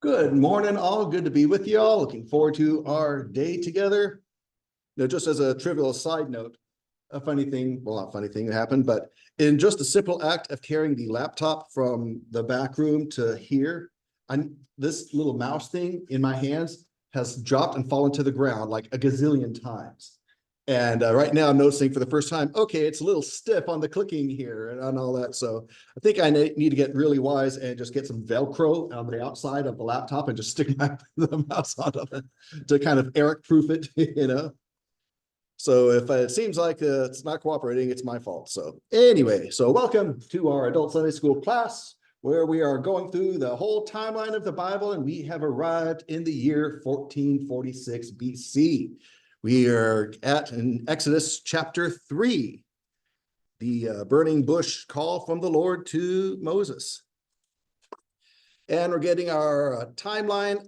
Good morning, all. Good to be with you all. Looking forward to our day together. Now, just as a trivial side note, a funny thing, well, not funny thing that happened, but in just a simple act of carrying the laptop from the back room to here, this little mouse thing in my hands has dropped and fallen to the ground like a gazillion times. And right now I'm noticing for the first time, okay, it's a little stiff on the clicking here and on all that. So I think I need to get really wise and just get some Velcro on the outside of the laptop and just stick the mouse onto it to kind of Eric proof it, you know. So if it seems like it's not cooperating, it's my fault. So anyway, so welcome to our adult Sunday school class where we are going through the whole timeline of the Bible, and we have arrived in the year 1446 BC. We are in Exodus chapter 3, the burning bush call from the Lord to Moses. And we're getting our timeline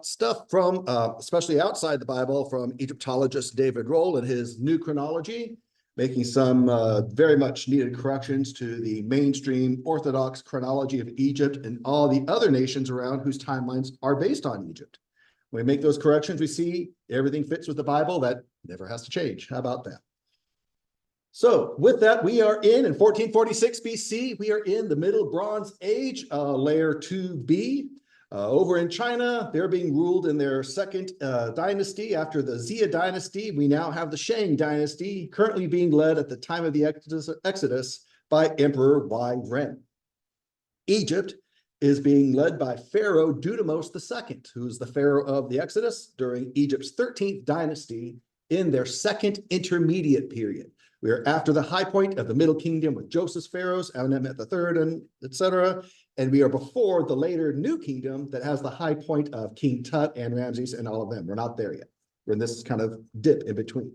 stuff from, especially outside the Bible, from Egyptologist David Roll and his New Chronology, making some very much needed corrections to the mainstream Orthodox chronology of Egypt and all the other nations around whose timelines are based on Egypt. When we make those corrections, we see everything fits with the Bible. That never has to change. How about that? So with that, we are in 1446 BC. We are in the Middle Bronze Age, layer 2B. Over in China, they're being ruled in their second dynasty. After the Xia dynasty, we now have the Shang dynasty, currently being led at the time of the Exodus by Emperor Y. Ren. Egypt is being led by Pharaoh Dudimos II, who is the Pharaoh of the Exodus during Egypt's 13th dynasty in their second intermediate period. We are after the high point of the Middle Kingdom with Joseph's pharaohs, Amenemhet III, and etc. And we are before the later New Kingdom that has the high point of King Tut and Ramses and all of them. We're not there yet. We're in this kind of dip in between.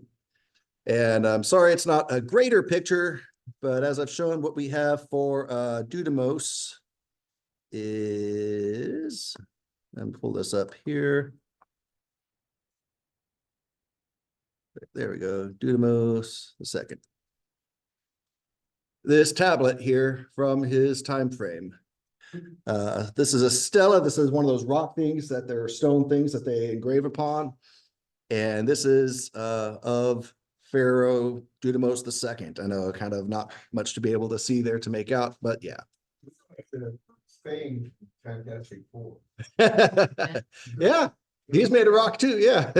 And I'm sorry it's not a greater picture, but as I've shown, what we have for Dudimos is, let me pull this up here. There we go, Dudimos II. This tablet here from his time frame. This is a stela. This is one of those rock things that they're stone things that they engrave upon. And this is of Pharaoh Dudimos II. I know kind of not much to be able to see there to make out, but yeah. Spain, Fantastic Four. Yeah, he's made a rock too. Yeah,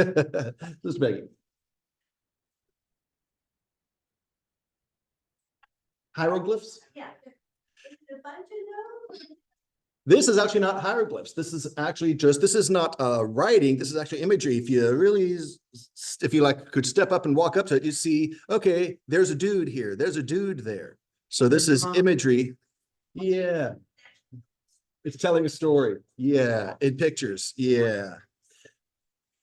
just making. Hieroglyphs? Yeah. A bunch of those? This is actually not hieroglyphs. This is actually just, this is not writing. This is actually imagery. If you really, if you like could step up and walk up to it, you see, okay, there's a dude here. There's a dude there. So this is imagery. Yeah. It's telling a story. Yeah. In pictures. Yeah.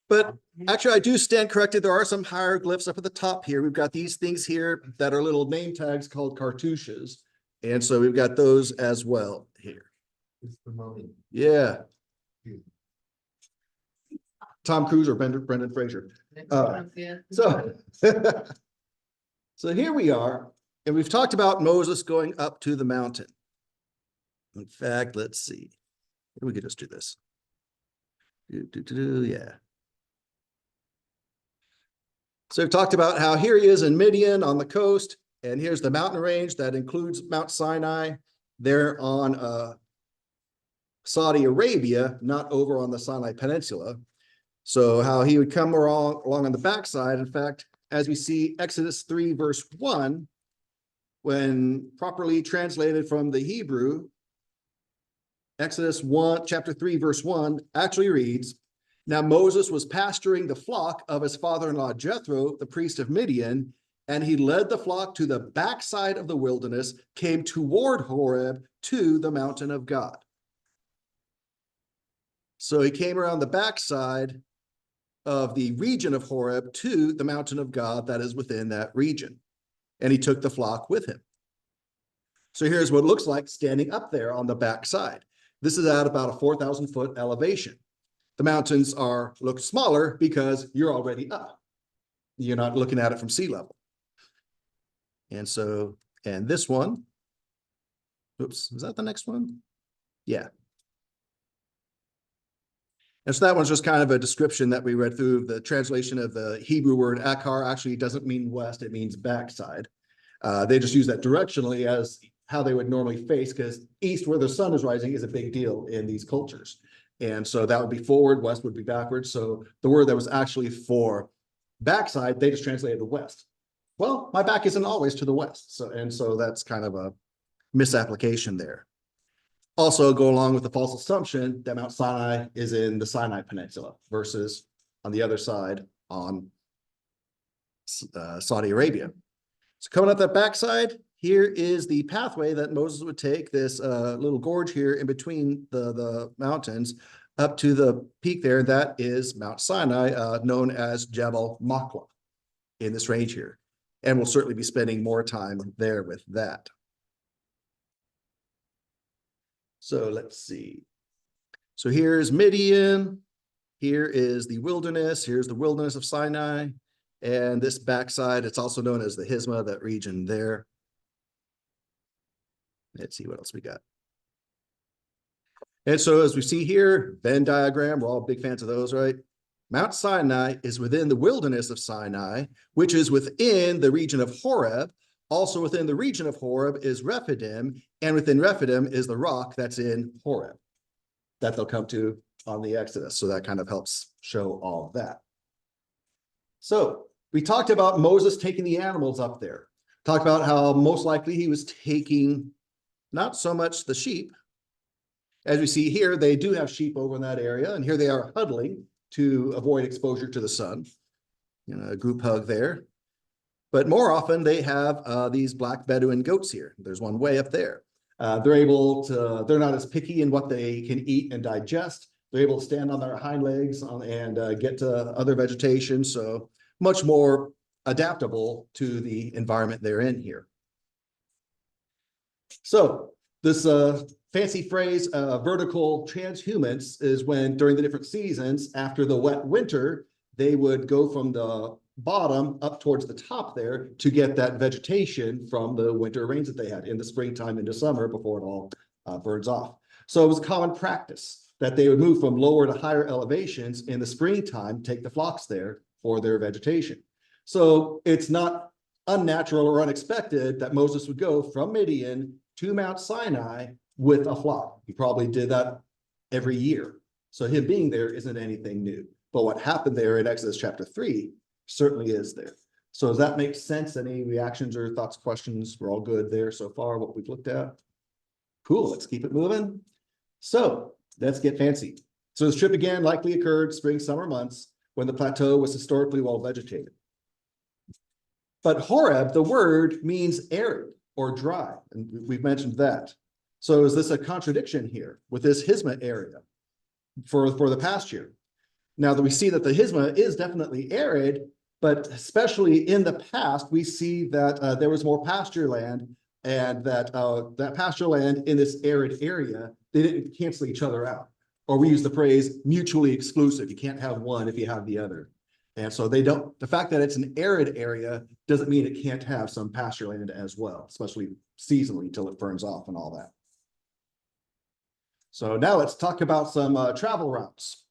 But actually, I do stand corrected. There are some hieroglyphs up at the top here. We've got these things here that are little name tags called cartouches. And so we've got those as well here. Yeah. Tom Cruise or Brendan Fraser. So here we are. And we've talked about Moses going up to the mountain. In fact, let's see. We could just do this. Yeah. So we've talked about how here he is in Midian on the coast, and here's the mountain range that includes Mount Sinai. They're on Saudi Arabia, not over on the Sinai Peninsula. So how he would come along on the backside. In fact, as we see Exodus 3 verse 1, when properly translated from the Hebrew, Exodus 1, chapter 3 verse 1 actually reads, "Now Moses was pasturing the flock of his father-in-law Jethro, the priest of Midian, and he led the flock to the backside of the wilderness, came toward Horeb to the mountain of God." So he came around the backside of the region of Horeb to the mountain of God that is within that region. And he took the flock with him. So here's what it looks like standing up there on the backside. This is at about a 4,000 foot elevation. The mountains look smaller because you're already up. You're not looking at it from sea level. And so, and this one, oops, is that the next one? Yeah. And so that one's just kind of a description that we read through. The translation of the Hebrew word akar actually doesn't mean west, it means backside. They just use that directionally as how they would normally face, because east where the sun is rising is a big deal in these cultures. And so that would be forward, west would be backwards. So the word that was actually for backside, they just translated to west. Well, my back isn't always to the west. So that's kind of a misapplication there. Also go along with the false assumption that Mount Sinai is in the Sinai Peninsula versus on the other side on Saudi Arabia. So coming up that backside, here is the pathway that Moses would take, this little gorge here in between the mountains up to the peak there. That is Mount Sinai, known as Jebel Makwa in this range here. And we'll certainly be spending more time there with that. So let's see. So here's Midian. Here is the wilderness. Here's the wilderness of Sinai. And this backside, it's also known as the Hisma, that region there. Let's see what else we got. And so as we see here, Venn diagram, we're all big fans of those, right? Mount Sinai is within the wilderness of Sinai, which is within the region of Horeb. Also within the region of Horeb is Rephidim, and within Rephidim is the rock that's in Horeb that they'll come to on the Exodus. So that kind of helps show all of that. So we talked about Moses taking the animals up there. Talked about how most likely he was taking not so much the sheep. As we see here, they do have sheep over in that area, and here they are huddling to avoid exposure to the sun. You know, a group hug there. But more often they have these black Bedouin goats here. There's one way up there. They're not as picky in what they can eat and digest. They're able to stand on their hind legs and get to other vegetation. So much more adaptable to the environment they're in here. So this fancy phrase, vertical transhumance, is when during the different seasons after the wet winter, they would go from the bottom up towards the top there to get that vegetation from the winter rains that they had in the springtime into summer before it all burns off. So it was a common practice that they would move from lower to higher elevations in the springtime, take the flocks there for their vegetation. So it's not unnatural or unexpected that Moses would go from Midian to Mount Sinai with a flock. He probably did that every year. So him being there isn't anything new. But what happened there in Exodus chapter 3 certainly is there. So does that make sense? Any reactions or thoughts, questions? We're all good there so far, what we've looked at. Cool, let's keep it moving. So let's get fancy. So this trip again likely occurred spring, summer months when the plateau was historically well vegetated. But Horeb, the word, means arid or dry, and we've mentioned that. So is this a contradiction here with this Hisma area for the pasture? Now that we see that the Hisma is definitely arid, but especially in the past, we see that there was more pasture land, and that that pasture land in this arid area, they didn't cancel each other out. Or we use the phrase mutually exclusive. You can't have one if you have the other. And so they don't, the fact that it's an arid area doesn't mean it can't have some pasture land as well, especially seasonally till it burns off and all that. So now let's talk about some travel routes.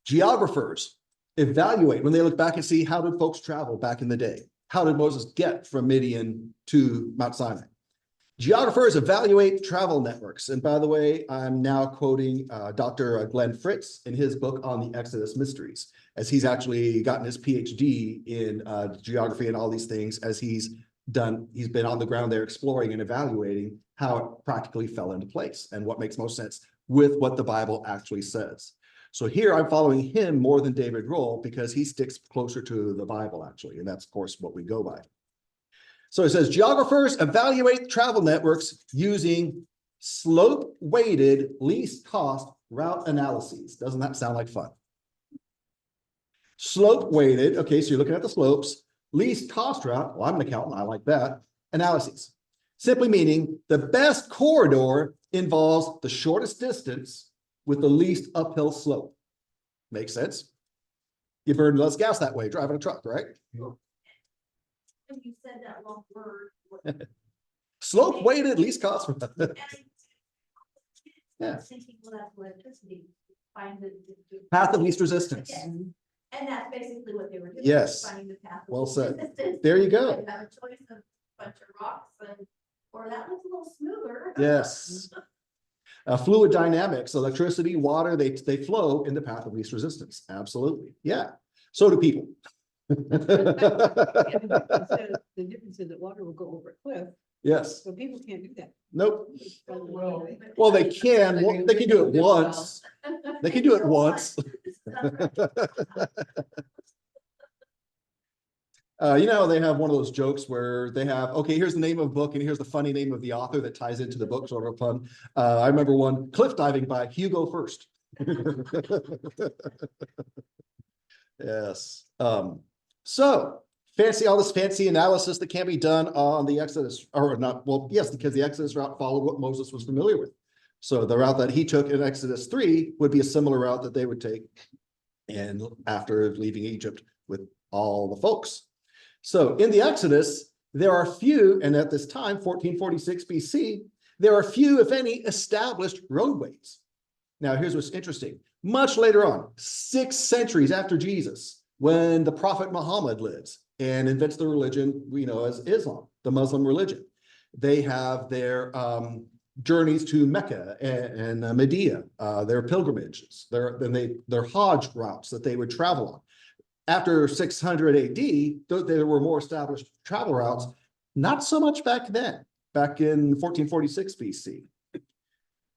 Geographers evaluate when they look back and see how did folks travel back in the day? How did Moses get from Midian to Mount Sinai? Geographers evaluate travel networks. And by the way, I'm now quoting Dr. Glenn Fritz in his book on the Exodus Mysteries, as he's actually gotten his PhD in geography and all these things, as he's been on the ground there exploring and evaluating how it practically fell into place and what makes most sense with what the Bible actually says. So here I'm following him more than David Roll because he sticks closer to the Bible actually, and that's of course what we go by. So it says geographers evaluate travel networks using slope-weighted least cost route analyses. Doesn't that sound like fun? Slope-weighted, okay, so you're looking at the slopes. Least cost route, well, I'm an accountant, I like that. Analyses, simply meaning the best corridor involves the shortest distance with the least uphill slope. Makes sense? You burn less gas that way, driving a truck, right? When you said that long word. Slope weighted least cost. Yeah. Thinking, well, that's electricity. find the. Path of least resistance. Yes. And that's basically what they were doing. Yes. Finding the path. of Well least said. resistance. There you go. You have a choice of a bunch of rocks and, or that looks a little smoother. Yes. Fluid dynamics, electricity, water, they flow in the path of least resistance. Absolutely. Yeah. So do people. The difference is that water will go over a cliff, Yes. so people can't do that. Nope. Well, they can do it once. They can do it once. You know, they have one of those jokes where they have, okay, here's the name of a book and here's the funny name of the author that ties into the book, sort of fun. I remember one, Cliff Diving by Hugo First. Yes. So all this fancy analysis that can be done on the Exodus, or not, well, yes, because the Exodus route followed what Moses was familiar with. So the route that he took in Exodus 3 would be a similar route that they would take and after leaving Egypt with all the folks. So in the Exodus, there are few, and at this time, 1446 BC, there are few, if any, established roadways. Now, here's what's interesting. Much later on, 6 centuries after Jesus, when the prophet Muhammad lives and invents the religion we know as Islam, the Muslim religion, they have their journeys to Mecca and Medina, their pilgrimages, their Hajj routes that they would travel on. After 600 AD, there were more established travel routes, not so much back then, back in 1446 BC.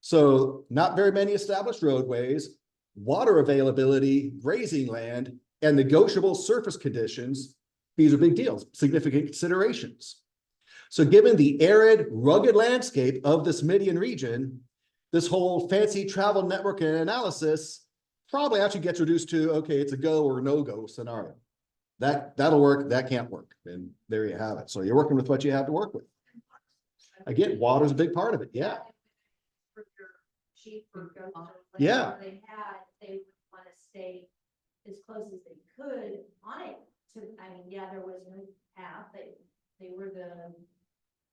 So not very many established roadways, water availability, grazing land, and negotiable surface conditions. These are big deals, significant considerations. So given the arid, rugged landscape of this Midian region, this whole fancy travel network and analysis probably actually gets reduced to, okay, it's a go or no-go scenario. That'll work, that can't work. And there you have it. So you're working with what you have to work with. Again, water's a big part of it. Yeah. For your sheep or goats or Yeah. whatever they would want to stay as close as they could on it to, I mean, yeah, there was no path. They were the,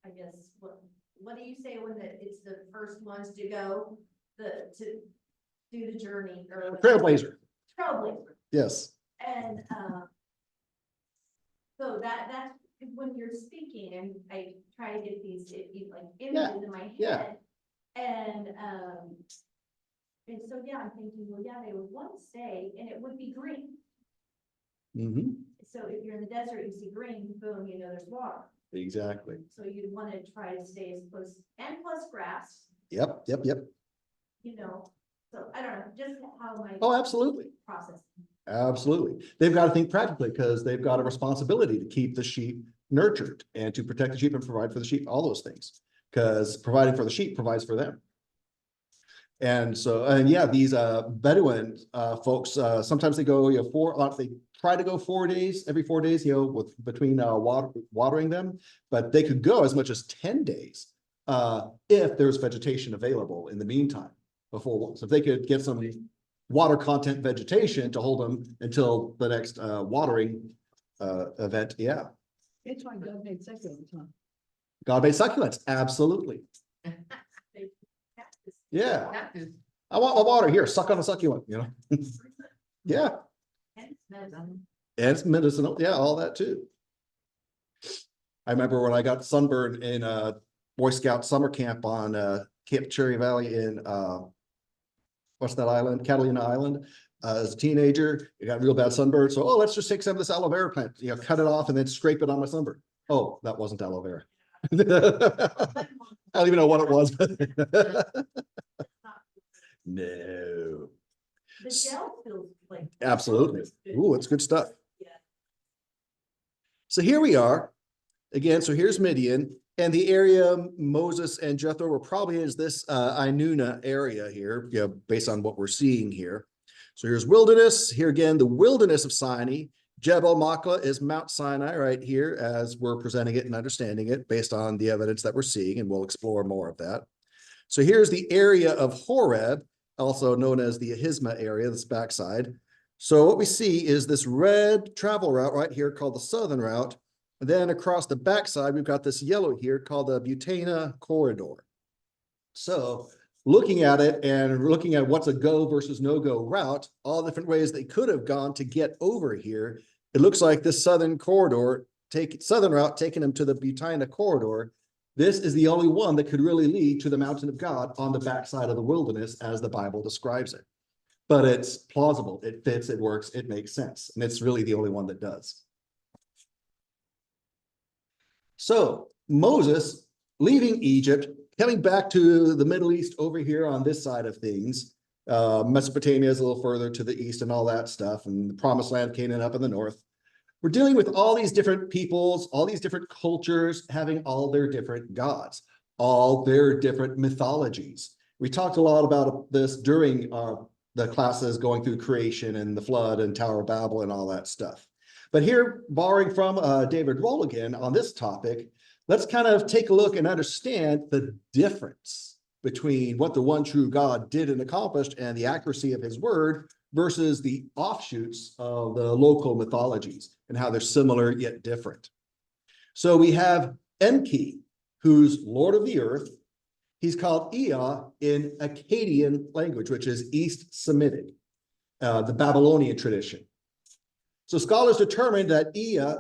I guess, what do you say when it's the first ones to go, to do the journey or Trailblazer. Yes. And so that's when you're speaking, and I try to get these like images in my head. Yeah. And so yeah, I'm thinking, well, yeah, they would want to stay, and it would be green. Mm-hmm. So if you're in the desert, you see green, boom, you know there's water. Exactly. So you'd want to try to stay as close, and plus grass, Yep. you know. So I don't know, just how my Oh, absolutely. process. Absolutely. They've got to think practically because they've got a responsibility to keep the sheep nurtured and to protect the sheep and provide for the sheep, all those things. Because providing for the sheep provides for them. And so, and yeah, these Bedouin folks, sometimes they go, you know, they try to go 4 days, every 4 days, you know, between watering them, but they could go as much as 10 days if there's vegetation available in the meantime. So if they could get some water content vegetation to hold them until the next watering event, yeah. It's why God made succulents, huh? God-made succulents, absolutely. Yeah. I want my water here, suck on a succulent, you know? Yeah, and it's medicinal, yeah, all that too. I remember when I got sunburned in Boy Scout summer camp on Camp Cherry Valley in what's that island? Catalina Island. As a teenager, it got real bad sunburn. So, let's just take some of this aloe vera plant, you know, cut it off and then scrape it on my sunburn. Oh, that wasn't aloe vera. I don't even know what it was. No. The gel feels like. Absolutely. Ooh, it's good stuff. Yeah. So here we are. Again, so here's Midian. And the area Moses and Jethro were probably is this Inuna area here, you know, based on what we're seeing here. So here's wilderness. Here again, the wilderness of Sinai. Jebel Makla is Mount Sinai right here as we're presenting it and understanding it based on the evidence that we're seeing, and we'll explore more of that. So here's the area of Horeb, also known as the Ahisma area, this backside. So what we see is this red travel route right here called the Southern Route. And then across the backside, we've got this yellow here called the Butana Corridor. So looking at it and looking at what's a go versus no-go route, all the different ways they could have gone to get over here, it looks like this southern route taking them to the Butaina corridor. This is the only one that could really lead to the mountain of God on the backside of the wilderness as the Bible describes it. But it's plausible, it fits, it works, it makes sense. And it's really the only one that does. So Moses leaving Egypt, coming back to the Middle East over here on this side of things. Mesopotamia is a little further to the east and all that stuff, and the promised land, Canaan up in the north. We're dealing with all these different peoples, all these different cultures having all their different gods, all their different mythologies. We talked a lot about this during the classes going through creation and the flood and Tower of Babel and all that stuff. But here, borrowing from David Roll again on this topic, let's kind of take a look and understand the difference between what the one true God did and accomplished and the accuracy of his word versus the offshoots of the local mythologies and how they're similar yet different. So we have Enki, who's Lord of the earth. He's called Ea in Akkadian language, which is East Semitic, the Babylonian tradition. So scholars determined that Ea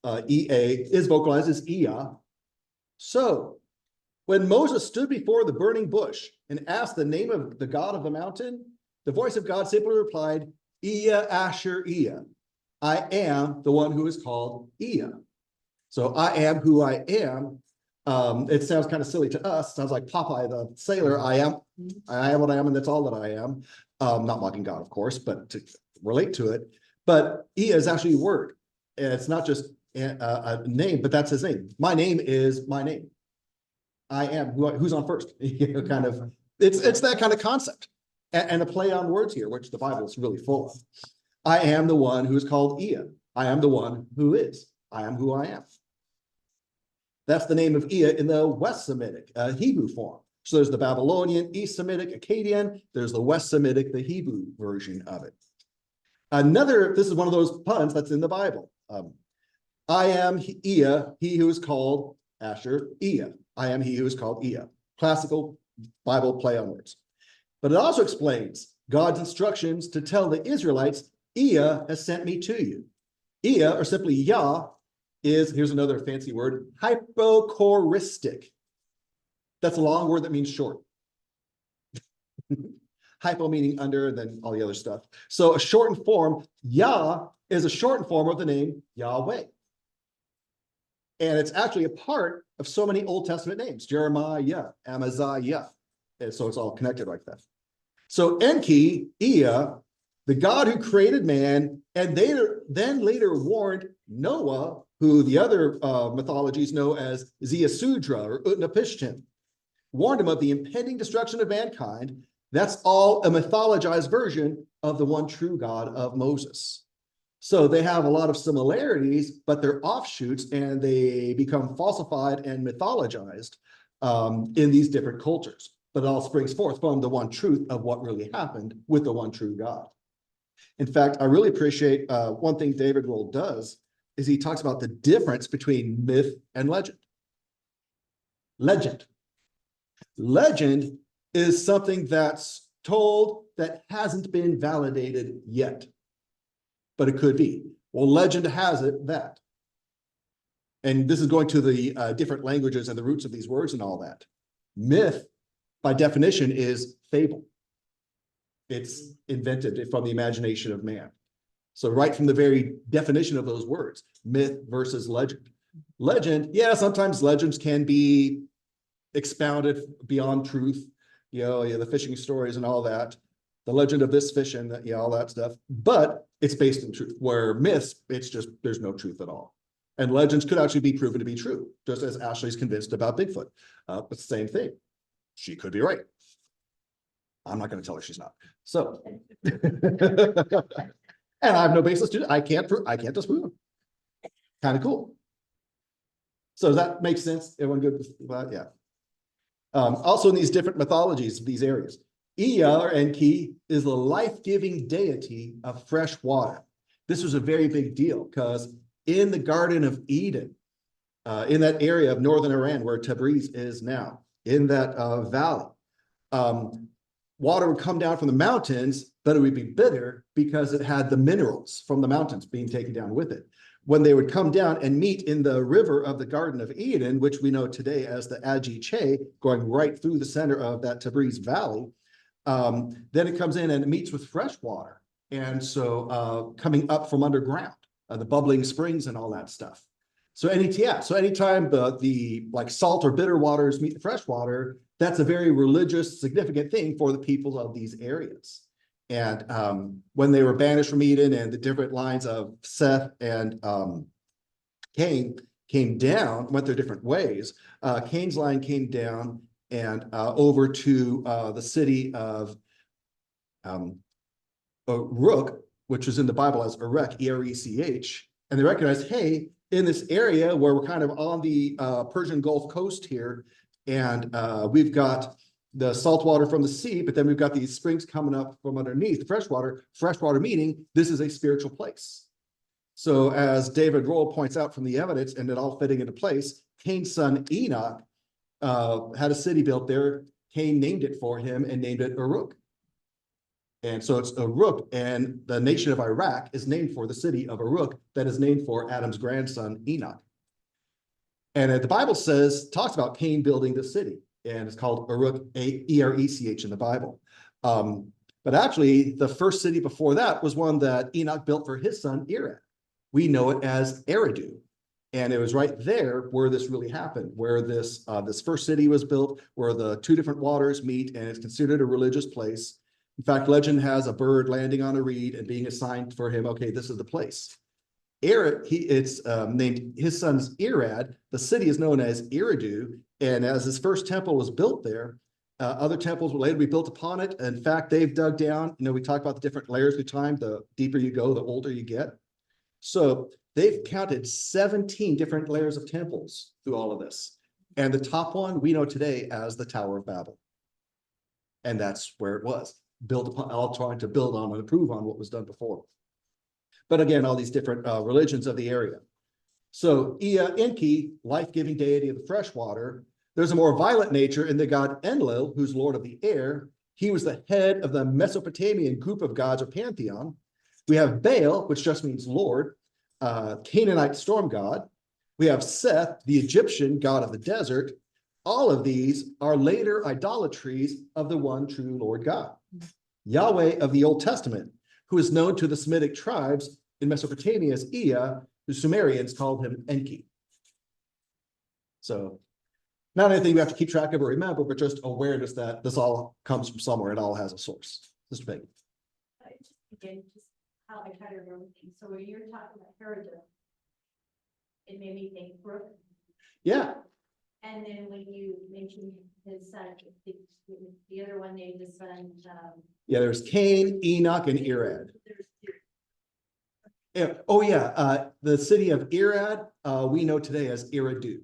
is vocalized as Ea. So when Moses stood before the burning bush and asked the name of the god of the mountain, the voice of God simply replied, Ea Asher Ea. I am the one who is called Ea. So I am who I am. It sounds kind of silly to us. Sounds like Popeye the sailor. I am what I am, and that's all that I am. Not mocking God, of course, but to relate to it. But Ea is actually a word. And it's not just a name, but that's his name. My name is my name. I am who's on first. Kind of. It's that kind of concept, and a play on words here, which the Bible is really full of. I am the one who is called Ea. I am the one who is. I am who I am. That's the name of Ea in the West Semitic, Hebrew form. So there's the Babylonian, East Semitic, Akkadian. There's the West Semitic, the Hebrew version of it. This is one of those puns that's in the Bible. I am Ea, he who is called Asher, Ea. I am he who is called Ea. Classical Bible play on words. But it also explains God's instructions to tell the Israelites, Ea has sent me to you. Ea, or simply Yah, here's another fancy word, hypochoristic. That's a long word that means short. Hypo meaning under, and then all the other stuff. So a shortened form, Yah, is a shortened form of the name Yahweh. And it's actually a part of so many Old Testament names, Jeremiah, Amaziah. And so it's all connected like that. So Enki, Ea, the God who created man, and then later warned Noah, who the other mythologies know as Ziasudra or Utnapishtim, warned him of the impending destruction of mankind. That's all a mythologized version of the one true God of Moses. So they have a lot of similarities, but they're offshoots and they become falsified and mythologized in these different cultures. But it all springs forth from the one truth of what really happened with the one true God. In fact, I really appreciate one thing David Roll does is he talks about the difference between myth and legend. Legend is something that's told that hasn't been validated yet, but it could be. Well, legend has it that. And this is going to the different languages and the roots of these words and all that. Myth, by definition, is fable. It's invented from the imagination of man. So right from the very definition of those words, myth versus legend. Legend, yeah, sometimes legends can be expounded beyond truth. The fishing stories and all that, the legend of this fish and all that stuff, but it's based in truth, where myths, it's just, there's no truth at all. And legends could actually be proven to be true, just as Ashley's convinced about Bigfoot. But the same thing, she could be right. I'm not going to tell her she's not. So, and I have no basis to, I can't disprove them. Kind of cool. So does that make sense? Everyone good with that? Yeah. Also in these different mythologies, these areas, Ea or Enki is the life-giving deity of fresh water. This was a very big deal because in the Garden of Eden, in that area of northern Iran where Tabriz is now, in that valley, water would come down from the mountains, but it would be bitter because it had the minerals from the mountains being taken down with it. When they would come down and meet in the river of the Garden of Eden, which we know today as the Agi, going right through the center of that Tabriz Valley, then it comes in and it meets with fresh water. And so coming up from underground, the bubbling springs and all that stuff. So anytime the like salt or bitter waters meet the fresh water, that's a very religious, significant thing for the people of these areas. And when they were banished from Eden and the different lines of Seth and Cain came down, went their different ways, Cain's line came down and over to the city of Uruk, which is in the Bible as Erech, E-R-E-C-H, and they recognized, hey, in this area where we're kind of on the Persian Gulf Coast here, and we've got the salt water from the sea, but then we've got these springs coming up from underneath the freshwater meaning this is a spiritual place. So as David Roll points out from the evidence and it all fitting into place, Cain's son Enoch had a city built there. Cain named it for him and named it Uruk. And so it's Uruk, and the nation of Iraq is named for the city of Uruk that is named for Adam's grandson Enoch. And the Bible talks about Cain building the city, and it's called Uruk, E-R-E-C-H in the Bible. But actually, the first city before that was one that Enoch built for his son Irad. We know it as Eridu. And it was right there where this really happened, where this first city was built, where the two different waters meet, and it's considered a religious place. In fact, legend has a bird landing on a reed and being assigned for him, okay, this is the place. It's named his son's Irad. The city is known as Eridu, and as his first temple was built there, other temples will later be built upon it. In fact, they've dug down, we talk about the different layers through time. The deeper you go, the older you get. So they've counted 17 different layers of temples through all of this. And the top one we know today as the Tower of Babel. And that's where it was, built upon, all trying to build on and improve on what was done before. But again, all these different religions of the area. So Ea Enki, life-giving deity of the fresh water. There's a more violent nature in the god Enlil, who's lord of the air. He was the head of the Mesopotamian group of gods or pantheon. We have Baal, which just means Lord, Canaanite storm god. We have Seth, the Egyptian god of the desert. All of these are later idolatries of the one true Lord God. Yahweh of the Old Testament, who is known to the Semitic tribes in Mesopotamia as Ea, the Sumerians called him Enki. So not anything we have to keep track of or remember, but just awareness that this all comes from somewhere. It all has a source. Mr. Peggy. Again, just how I try to remember things. So when you're talking about Herod, it made me think Brooke. Yeah. And then when you mentioned his son, the other one named his son. Yeah, there's Cain, Enoch, and Irad. There's two. Yeah. Oh, yeah. The city of Irad, we know today as Eridu.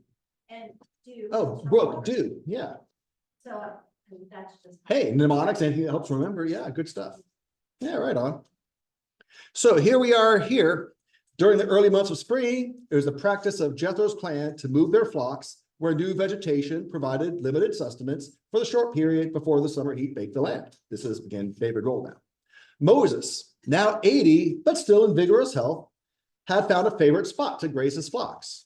And do. Oh, Brooke, do. Yeah. So that's just. Hey, mnemonics, anything that helps remember. Yeah, good stuff. Yeah, right on. So here we are here. During the early months of spring, it was the practice of Jethro's clan to move their flocks where new vegetation provided limited sustenance for the short period before the summer heat baked the land. This is, again, David Roll now. Moses, now 80, but still in vigorous health, had found a favorite spot to graze his flocks.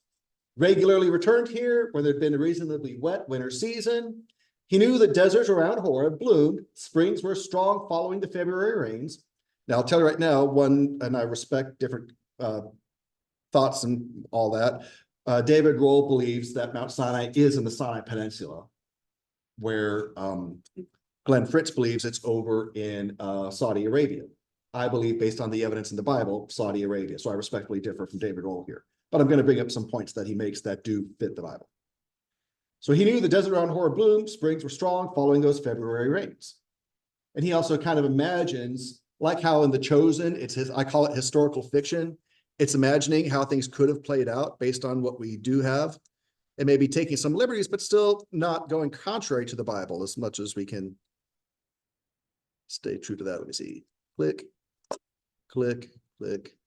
Regularly returned here when there'd been a reasonably wet winter season. He knew the deserts around Horeb bloomed. Springs were strong following the February rains. Now, I'll tell you right now, and I respect different thoughts and all that. David Roll believes that Mount Sinai is in the Sinai Peninsula, where Glenn Fritz believes it's over in Saudi Arabia. I believe, based on the evidence in the Bible, Saudi Arabia. So I respectfully differ from David Roll here. But I'm going to bring up some points that he makes that do fit the Bible. So he knew the desert around Horeb bloomed, springs were strong following those February rains. And he also kind of imagines, like how in The Chosen, I call it historical fiction. It's imagining how things could have played out based on what we do have, and maybe taking some liberties, but still not going contrary to the Bible as much as we can stay true to that. Let me see. Click, click, click.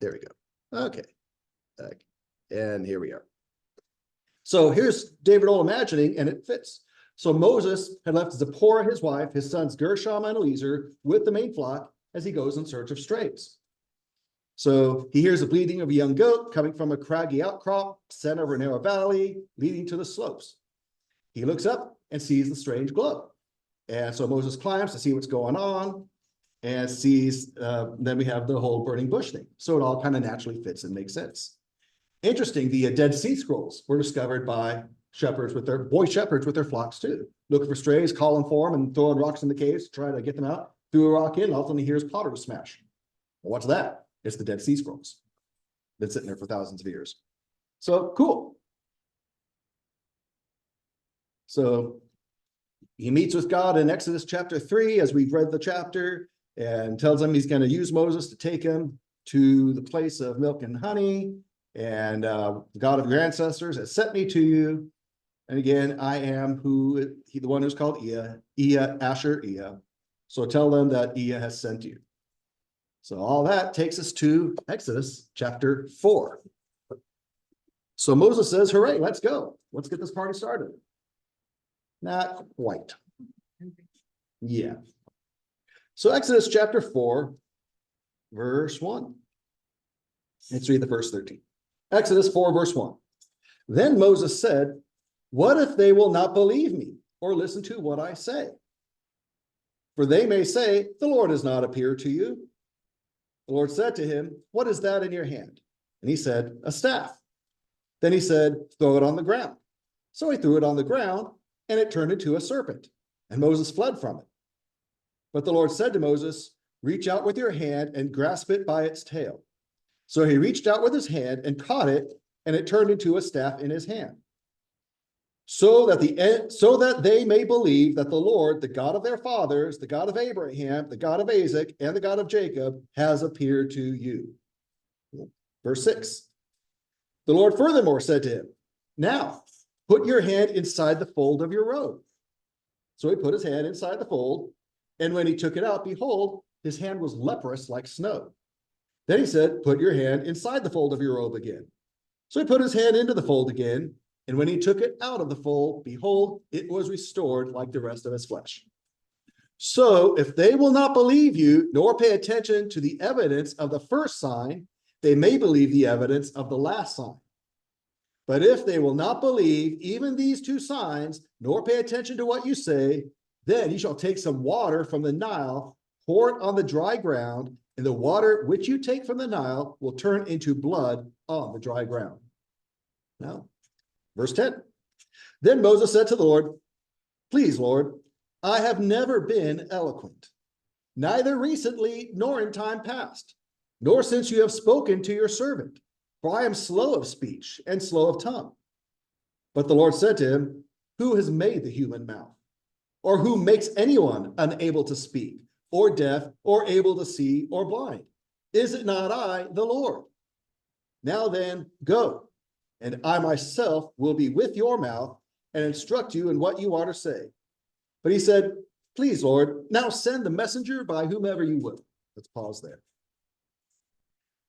There we go. Okay. And here we are. So here's David Roll imagining, and it fits. So Moses had left Zipporah, his wife, his sons Gershom and Eliezer with the main flock as he goes in search of strays. So he hears the bleating of a young goat coming from a craggy outcrop set over a narrow valley leading to the slopes. He looks up and sees the strange glow. And so Moses climbs to see what's going on and sees, then we have the whole burning bush thing. So it all kind of naturally fits and makes sense. Interesting, the Dead Sea Scrolls were discovered by boy shepherds with their flocks too. Looking for strays, calling for them and throwing rocks in the caves to try to get them out. Threw a rock in, all of a sudden he hears pottery smash. Well, what's that? It's the Dead Sea Scrolls. Been sitting there for thousands of years. So cool. So he meets with God in Exodus chapter 3, as we've read the chapter, and tells him he's going to use Moses to take him to the place of milk and honey. And the God of your ancestors has sent me to you. And again, I am the one who's called Asher. So tell them that has sent you. So all that takes us to Exodus chapter 4. So Moses says, hooray, let's go. Let's get this party started. Not quite. Yeah. So Exodus chapter 4, verse 1. Let's read the verse 13. Exodus 4, verse 1. Then Moses said, what if they will not believe me or listen to what I say? For they may say, the Lord has not appeared to you. The Lord said to him, what is that in your hand? And he said, a staff. Then he said, throw it on the ground. So he threw it on the ground, and it turned into a serpent, and Moses fled from it. But the Lord said to Moses, reach out with your hand and grasp it by its tail. So he reached out with his hand and caught it, and it turned into a staff in his hand. So that they may believe that the Lord, the God of their fathers, the God of Abraham, the God of Isaac, and the God of Jacob, has appeared to you. Verse 6. The Lord furthermore said to him, now put your hand inside the fold of your robe. So he put his hand inside the fold, and when he took it out, behold, his hand was leprous like snow. Then he said, put your hand inside the fold of your robe again. So he put his hand into the fold again, and when he took it out of the fold, behold, it was restored like the rest of his flesh. So if they will not believe you, nor pay attention to the evidence of the first sign, they may believe the evidence of the last sign. But if they will not believe even these two signs, nor pay attention to what you say, then you shall take some water from the Nile, pour it on the dry ground, and the water which you take from the Nile will turn into blood on the dry ground. Now, verse 10. Then Moses said to the Lord, please, Lord, I have never been eloquent, neither recently nor in time past, nor since you have spoken to your servant, for I am slow of speech and slow of tongue. But the Lord said to him, who has made the human mouth? Or who makes anyone unable to speak, or deaf, or able to see, or blind? Is it not I, the Lord? Now then, go, and I myself will be with your mouth and instruct you in what you are to say. But he said, please, Lord, now send the messenger by whomever you will. Let's pause there.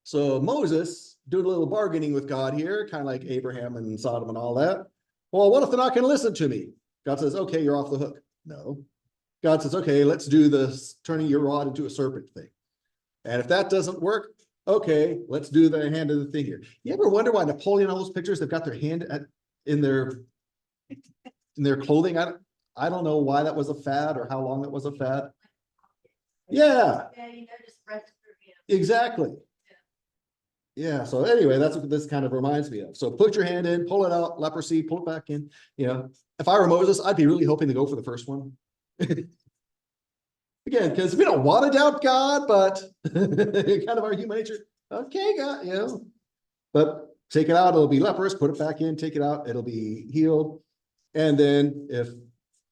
So Moses doing a little bargaining with God here, kind of like Abraham and Sodom and all that. Well, what if they're not going to listen to me? God says, okay, you're off the hook. No. God says, okay, let's do this turning your rod into a serpent thing. And if that doesn't work, okay, let's do the hand of the thing here. You ever wonder why Napoleon, all those pictures, they've got their hand in their clothing? I don't know why that was a fad or how long it was a fad. Yeah. Yeah, you know, just rest for you. Exactly. Yeah. So anyway, that's what this kind of reminds me of. So put your hand in, pull it out, leprosy, pull it back in. You know, if I were Moses, I'd be really hoping to go for the first one. Again, because we don't want to doubt God, but kind of our human nature. Okay, God, you know, but take it out, it'll be leprous, put it back in, take it out, it'll be healed. And then if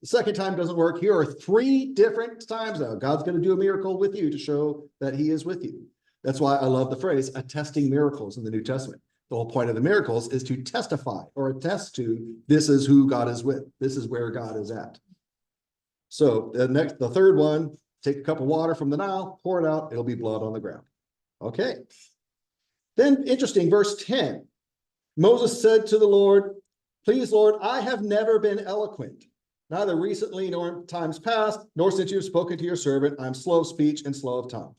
the second time doesn't work, here are 3 different times now. God's going to do a miracle with you to show that he is with you. That's why I love the phrase attesting miracles in the New Testament. The whole point of the miracles is to testify or attest to this is who God is with. This is where God is at. So the third one, take a cup of water from the Nile, pour it out, it'll be blood on the ground. Okay. Then interesting, verse 10. Moses said to the Lord, please, Lord, I have never been eloquent, neither recently nor in times past, nor since you have spoken to your servant, I'm slow of speech and slow of tongue.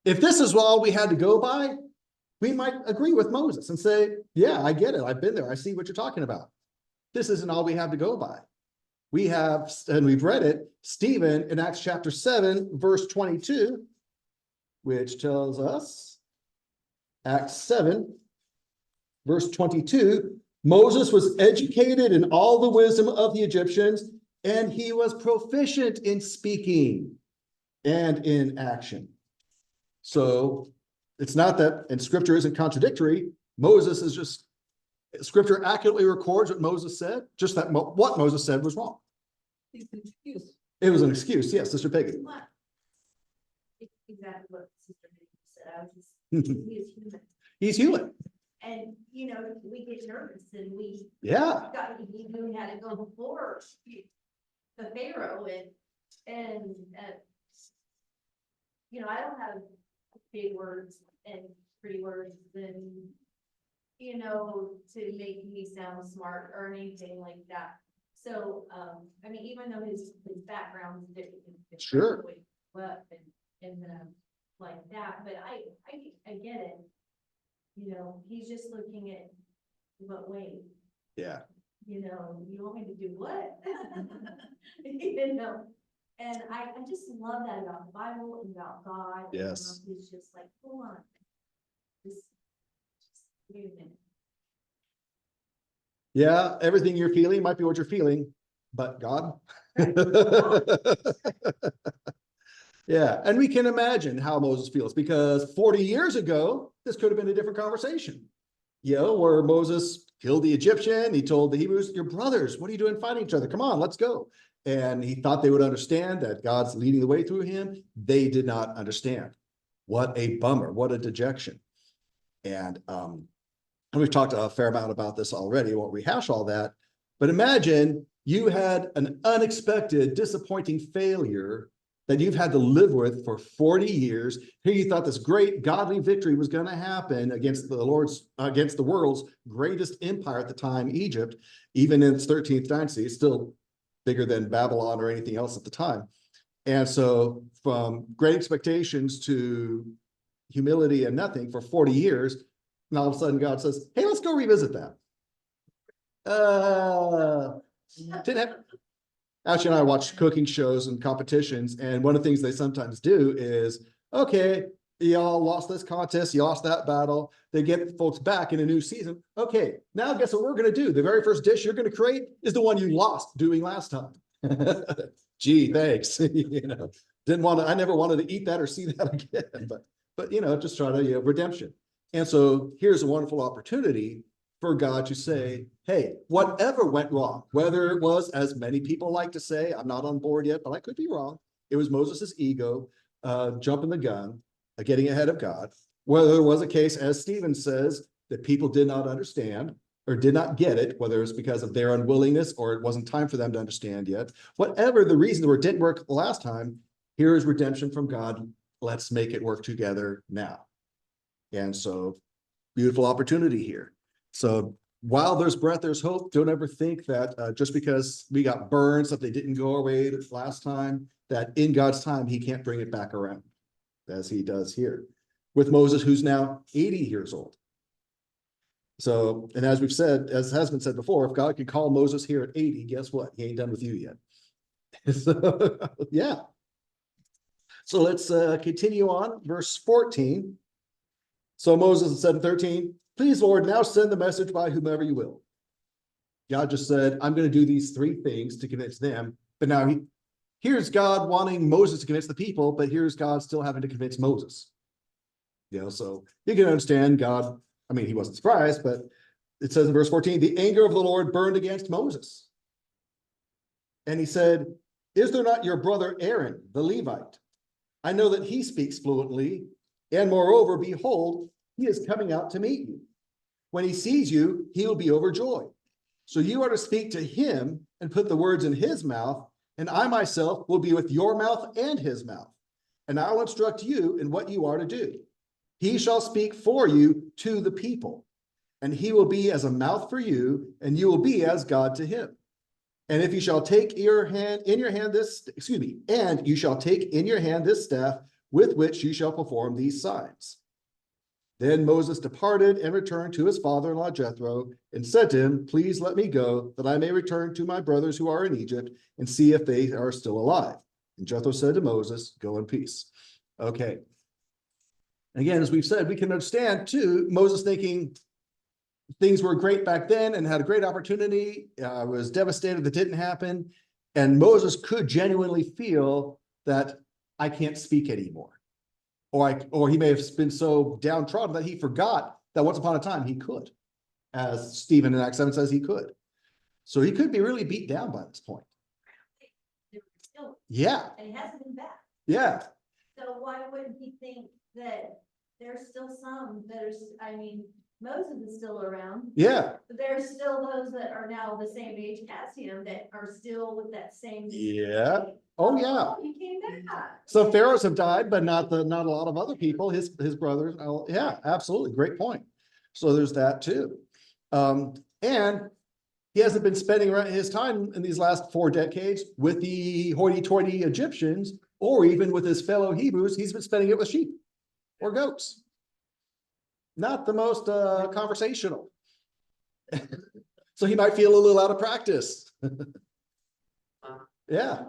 If this is all we had to go by, we might agree with Moses and say, yeah, I get it. I've been there. I see what you're talking about. This isn't all we have to go by. We have, and we've read it, Stephen in Acts chapter 7, verse 22, which tells us, Acts 7, verse 22, Moses was educated in all the wisdom of the Egyptians, and he was proficient in speaking and in action. So it's not that, and scripture isn't contradictory. Moses is just, scripture accurately records what Moses said, just that what Moses said was wrong. It's an excuse. It was an excuse. Yes, Sister Peggy. What? Exactly what Sister Minnie said. I was just, he is human. He's human. And, we get nervous and we Yeah. we had to go before the Pharaoh and I don't have big words and pretty words and, to make me sound smart or anything like that. So, even though his background is different. Sure. But, and like that, but I get it. He's just looking at, but wait, Yeah. you want me to do what? And I just love that about the Bible and about God. Yes. He's just like, hold on. Just wait a minute. Yeah. Everything you're feeling might be what you're feeling, but God. Right. Yeah. And we can imagine how Moses feels because 40 years ago, this could have been a different conversation. Where Moses killed the Egyptian. He told the Hebrews, your brothers, what are you doing fighting each other? Come on, let's go. And he thought they would understand that God's leading the way through him. They did not understand. What a bummer. What a dejection. And we've talked a fair amount about this already. I won't rehash all that. But imagine you had an unexpected, disappointing failure that you've had to live with for 40 years. Here you thought this great godly victory was going to happen against the world's greatest empire at the time, Egypt, even in its 13th dynasty, it's still bigger than Babylon or anything else at the time. And so from great expectations to humility and nothing for 40 years, and all of a sudden God says, hey, let's go revisit that. Didn't happen. Ashley and I watch cooking shows and competitions, and one of the things they sometimes do is, okay, y'all lost this contest, you lost that battle. They get folks back in a new season. Okay, now guess what we're going to do? The very first dish you're going to create is the one you lost doing last time. Gee, thanks. I never wanted to eat that or see that again, but just try to redemption. And so here's a wonderful opportunity for God to say, hey, whatever went wrong, whether it was, as many people like to say, I'm not on board yet, but I could be wrong. It was Moses's ego, jumping the gun, getting ahead of God. Whether it was a case, as Stephen says, that people did not understand or did not get it, whether it's because of their unwillingness or it wasn't time for them to understand yet. Whatever the reason where it didn't work last time, here is redemption from God. Let's make it work together now. And so, beautiful opportunity here. So while there's breath, there's hope. Don't ever think that just because we got burned, something didn't go our way last time, that in God's time, he can't bring it back around as he does here with Moses, who's now 80 years old. So, and as we've said, as has been said before, if God can call Moses here at 80, guess what? He ain't done with you yet. So, yeah. So let's continue on. Verse 14. So Moses said in 13, please, Lord, now send the message by whomever you will. God just said, I'm going to do these three things to convince them. But now here's God wanting Moses to convince the people, but here's God still having to convince Moses. So you can understand God. He wasn't surprised, but it says in verse 14, the anger of the Lord burned against Moses. And he said, is there not your brother Aaron, the Levite? I know that he speaks fluently, and moreover, behold, he is coming out to meet you. When he sees you, he will be overjoyed. So you are to speak to him and put the words in his mouth, and I myself will be with your mouth and his mouth. And I will instruct you in what you are to do. He shall speak for you to the people, and he will be as a mouth for you, and you will be as God to him. And if you shall take in your hand this, excuse me, and you shall take in your hand this staff with which you shall perform these signs. Then Moses departed and returned to his father-in-law Jethro and said to him, please let me go, that I may return to my brothers who are in Egypt and see if they are still alive. And Jethro said to Moses, go in peace. Okay. Again, as we've said, we can understand too, Moses thinking things were great back then and had a great opportunity, was devastated that didn't happen. And Moses could genuinely feel that I can't speak anymore. Or he may have been so downtrodden that he forgot that once upon a time he could, as Stephen in Acts 7 says he could. So he could be really beat down by this point. Yeah. And he hasn't been back. Yeah. So why wouldn't he think that there's still some that are, I mean, Moses is still around. Yeah. But there's still those that are now the same age as him that are still with that same. Yeah. Oh, yeah. He came back. Some pharaohs have died, but not a lot of other people, his brothers. Oh, yeah, absolutely. Great point. So there's that too. And he hasn't been spending his time in these last 4 decades with the hoity-toity Egyptians, or even with his fellow Hebrews. He's been spending it with sheep or goats. Not the most conversational. So he might feel a little out of practice. Yeah,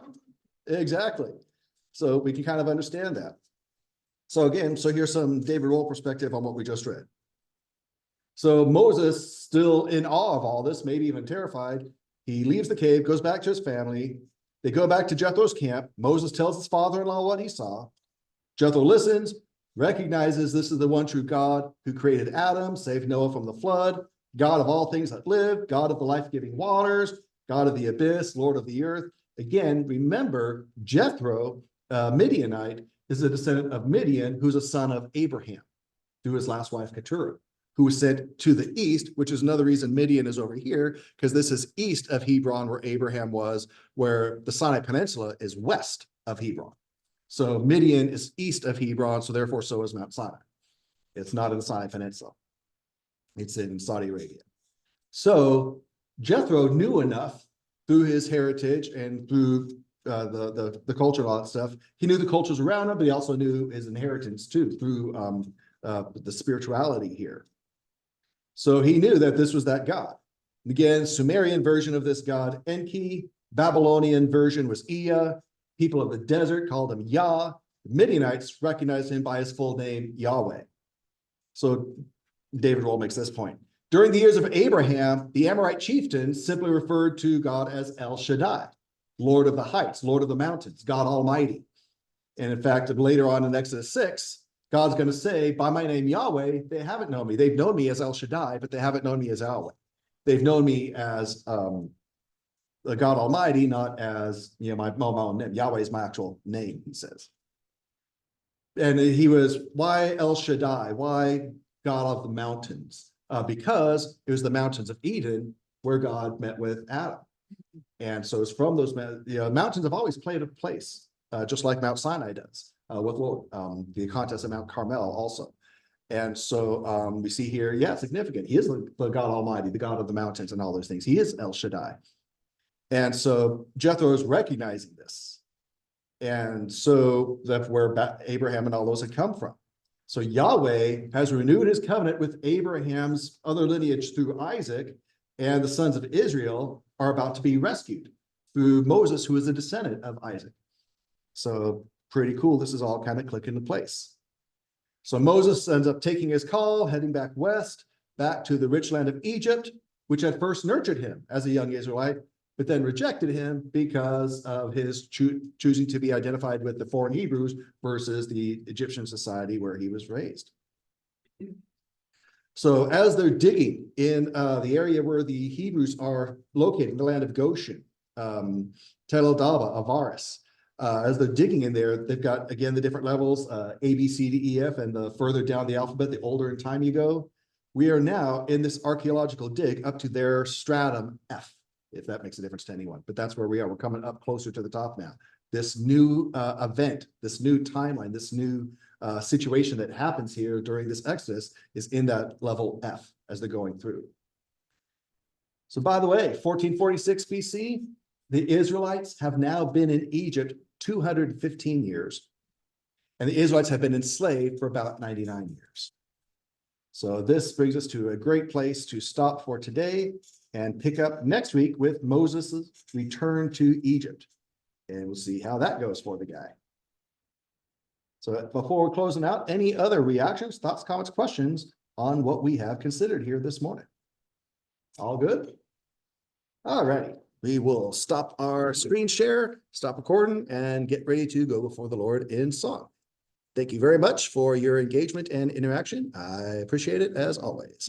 exactly. So we can kind of understand that. So again, so here's some David Roll perspective on what we just read. So Moses, still in awe of all this, maybe even terrified, he leaves the cave, goes back to his family. They go back to Jethro's camp. Moses tells his father-in-law what he saw. Jethro listens, recognizes this is the one true God who created Adam, saved Noah from the flood, God of all things that live, God of the life-giving waters, God of the abyss, Lord of the earth. Again, remember, Jethro, Midianite, is a descendant of Midian, who's a son of Abraham through his last wife, Keturah, who was sent to the east, which is another reason Midian is over here, because this is east of Hebron, where Abraham was, where the Sinai Peninsula is west of Hebron. So Midian is east of Hebron, so therefore so is Mount Sinai. It's not in the Sinai Peninsula. It's in Saudi Arabia. So Jethro knew enough through his heritage and through the culture and all that stuff. He knew the cultures around him, but he also knew his inheritance too, through the spirituality here. So he knew that this was that God. Again, Sumerian version of this God, Enki. Babylonian version was Ea. People of the desert called him Yah. The Midianites recognized him by his full name, Yahweh. So David Roll makes this point. During the years of Abraham, the Amorite chieftains simply referred to God as El Shaddai, Lord of the heights, Lord of the mountains, God Almighty. And in fact, later on in Exodus 6, God's going to say, by my name Yahweh, they haven't known me. They've known me as El Shaddai, but they haven't known me as Yahweh. They've known me as the God Almighty, not as, my own name. Yahweh is my actual name, he says. And he was, why El Shaddai? Why God of the mountains? Because it was the mountains of Eden where God met with Adam. And so it's from those, mountains have always played a place, just like Mount Sinai does with Lord, the contest of Mount Carmel also. And so we see here, yeah, significant. He is the God Almighty, the God of the mountains and all those things. He is El Shaddai. And so Jethro is recognizing this. And so that's where Abraham and all those had come from. So Yahweh has renewed his covenant with Abraham's other lineage through Isaac, and the sons of Israel are about to be rescued through Moses, who is a descendant of Isaac. So pretty cool. This is all kind of clicking into place. So Moses ends up taking his call, heading back west, back to the rich land of Egypt, which had first nurtured him as a young Israelite, but then rejected him because of his choosing to be identified with the foreign Hebrews versus the Egyptian society where he was raised. So as they're digging in the area where the Hebrews are located, the land of Goshen, Tel Dava, Avaris, as they're digging in there, they've got, again, the different levels, A, B, C, D, E, F, and the further down the alphabet, the older in time you go. We are now in this archaeological dig up to their stratum F, if that makes a difference to anyone. But that's where we are. We're coming up closer to the top now. This new event, this new timeline, this new situation that happens here during this Exodus is in that level F as they're going through. So by the way, 1446 BC, The Israelites have now been in Egypt 215 years. And the Israelites have been enslaved for about 99 years. So this brings us to a great place to stop for today and pick up next week with Moses' return to Egypt. And we'll see how that goes for the guy. So before we're closing out, any other reactions, thoughts, comments, questions on what we have considered here this morning? All good? All righty. We will stop our screen share, stop recording, and get ready to go before the Lord in song. Thank you very much for your engagement and interaction. I appreciate it as always.